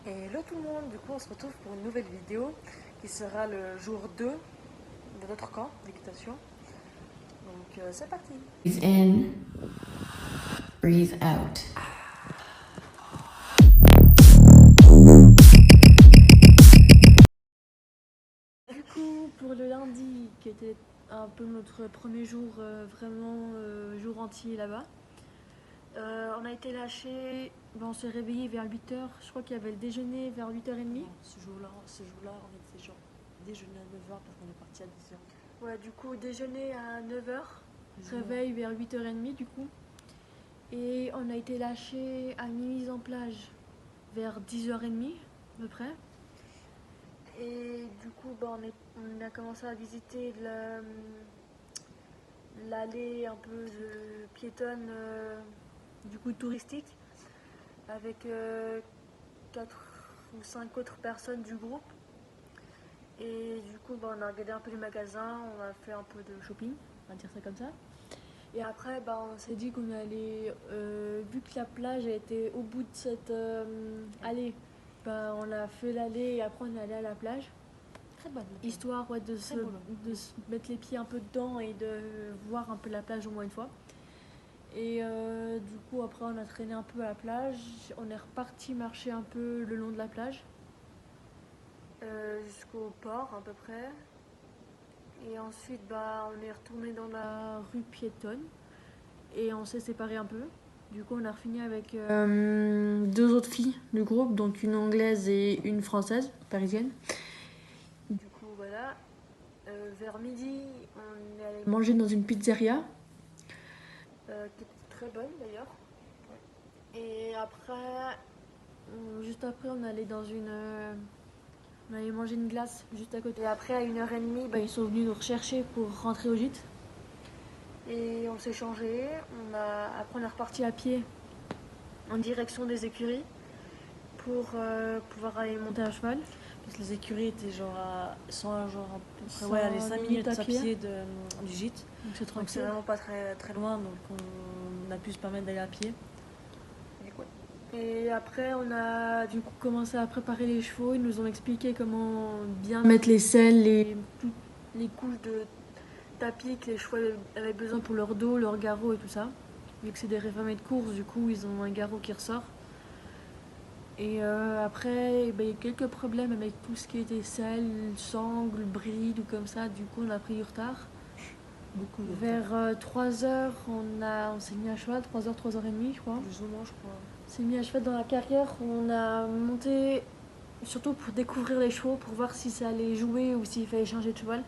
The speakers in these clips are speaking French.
Hello tout le monde, du coup on se retrouve pour une nouvelle vidéo qui sera le jour 2 de notre camp d'équitation. Donc c'est parti. Breathe in, breathe out. Du coup, pour le lundi, qui était un peu notre premier jour, vraiment jour entier là-bas, on a été lâchés, on s'est réveillé vers 8h, je crois qu'il y avait le déjeuner vers 8h30. Non, ce jour-là on était genre déjeuner à 9h parce qu'on est parti à 10h. Ouais, du coup, déjeuner à 9h, réveil vers 8h30 du coup. Et on a été lâchés à mise en plage vers 10h30 à peu près. Et du coup, on a commencé à visiter l'allée un peu piétonne, du coup touristique, avec 4 ou 5 autres personnes du groupe. Et du coup, on a regardé un peu les magasins, on a fait un peu de shopping, on va dire ça comme ça. Et après, on s'est dit qu'on allait, vu que la plage était au bout de cette allée, on a fait l'allée et après on est allé à la plage. Très bonne. Histoire de se mettre les pieds un peu dedans et de voir un peu la plage au moins une fois. Et du coup, après, on a traîné un peu à la plage. On est reparti marcher un peu le long de la plage. Jusqu'au port à peu près. Et ensuite, on est retourné dans la rue piétonne. Et on s'est séparés un peu. Du coup, on a fini avec deux autres filles du groupe, donc une anglaise et une française, parisienne. Du coup, voilà. Vers midi, on est allé manger dans une pizzeria, qui était très bonne d'ailleurs. Et après, juste après, on allait on allait manger une glace juste à côté. Et après, à 1h30, ils sont venus nous rechercher pour rentrer au gîte. Et on s'est changé. Après, on est reparti à pied en direction des écuries pour pouvoir aller monter à cheval. Parce que les écuries étaient genre à 100, genre à peu près, 100 ouais, allez, 5 minutes à pied du gîte. Donc c'est Donc tranquille. c'est vraiment pas très, très loin, donc on a pu se permettre d'aller à pied. Et après, on a du coup commencé à préparer les chevaux. Ils nous ont expliqué comment bien mettre les selles, toutes les couches de tapis que les chevaux avaient besoin pour leur dos, leur garrot et tout ça. Vu que c'est des réformés de course, du coup, ils ont un garrot qui ressort. Et après, il y a eu quelques problèmes avec tout ce qui était selle, sangle, bride ou comme ça. Du coup, on a pris du retard. Beaucoup de Vers 3h, on s'est mis à cheval, 3h, 3h30, je crois. plus ou moins, je crois. On s'est mis à cheval dans la carrière. On a monté surtout pour découvrir les chevaux, pour voir si ça allait jouer ou s'il fallait changer de cheval.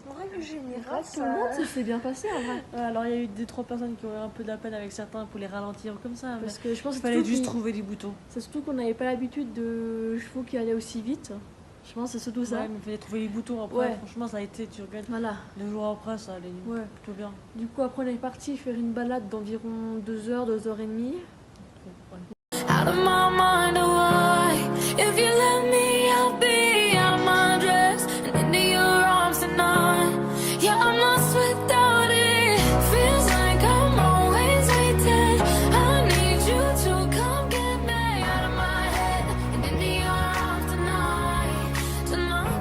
En règle générale, Tout le monde ça s'est bien passé en vrai. Ouais, alors il y a eu 2-3 personnes qui ont eu un peu de la peine avec certains pour les ralentir comme ça. Parce que je pense qu'il fallait juste trouver les boutons. C'est surtout qu'on n'avait pas l'habitude de chevaux qui allaient aussi vite. Je pense que c'est surtout ça. Ouais, mais il fallait trouver les boutons après. Ouais. Franchement, ça a été, tu regardes. Voilà. 2 jours après, ça allait plutôt bien. Du coup, après, on est parti faire une balade d'environ 2h, 2h30. Out of my mind, why? If you let me, I'll be out of my dress and into your arms tonight. Yeah, I'm lost without it. Feels like I'm always waiting. I need you to come get me out of my head and into your arms tonight. Tonight.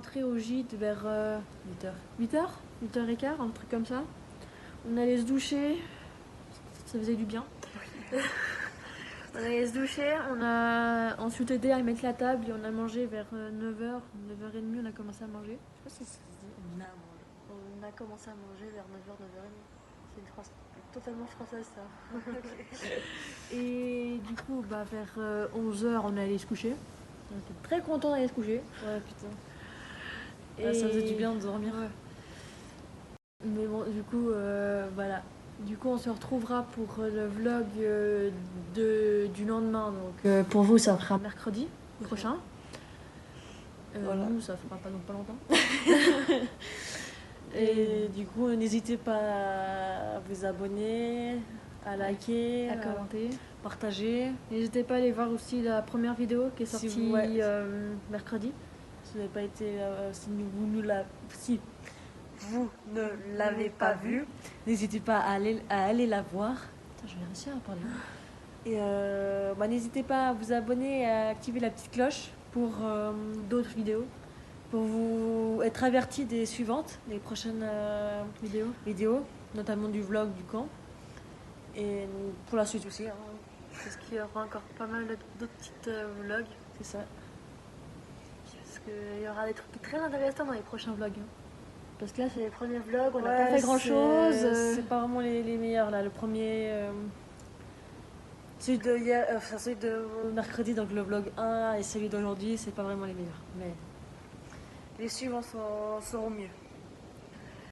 rentré au gîte vers 8h 8h15, un truc comme ça. On allait se doucher, ça faisait du bien. On allait se doucher, on a ensuite aidé à mettre la table et on a mangé vers 9h, 9h30, on a commencé à manger. Je sais pas si ça se dit on a mangé. On a commencé à manger vers 9h, 9h30. C'est une phrase totalement française ça. Et du coup, vers 11h, on est allé se coucher. On était très contents d'aller se coucher. Ouais, putain. Et Ouais, ça faisait du bien de dormir. Ouais. Mais bon, du coup, voilà. Du coup, on se retrouvera pour le vlog du lendemain. Donc, pour vous, ça fera mercredi prochain. Voilà. Nous, ça fera pas longtemps. Et du coup, n'hésitez pas à vous abonner, à liker, À commenter. partager. N'hésitez pas à aller voir aussi la première vidéo qui est Si sortie vous- ouais. mercredi. Si vous n'avez pas été, si vous ne l'avez pas vue, n'hésitez pas à aller la voir. Putain, je vais réussir à parler. Et n'hésitez pas à vous abonner et à activer la petite cloche pour D'autres vidéos, pour vous être averti des suivantes, des prochaines vidéos, notamment du vlog du camp. Et pour la suite aussi, hein, parce qu'il y aura encore pas mal d'autres petites vlogs. c'est ça. Parce qu'il y aura des trucs très intéressants dans les prochains vlogs. Hein. Parce que là, c'est les premiers vlogs, on n'a Ouais, pas fait grand chose. C'est pas vraiment les meilleurs là. Le premier, celui de hier, celui de mercredi, donc le vlog 1 et celui d'aujourd'hui, c'est pas vraiment les meilleurs. Mais les suivants seront mieux.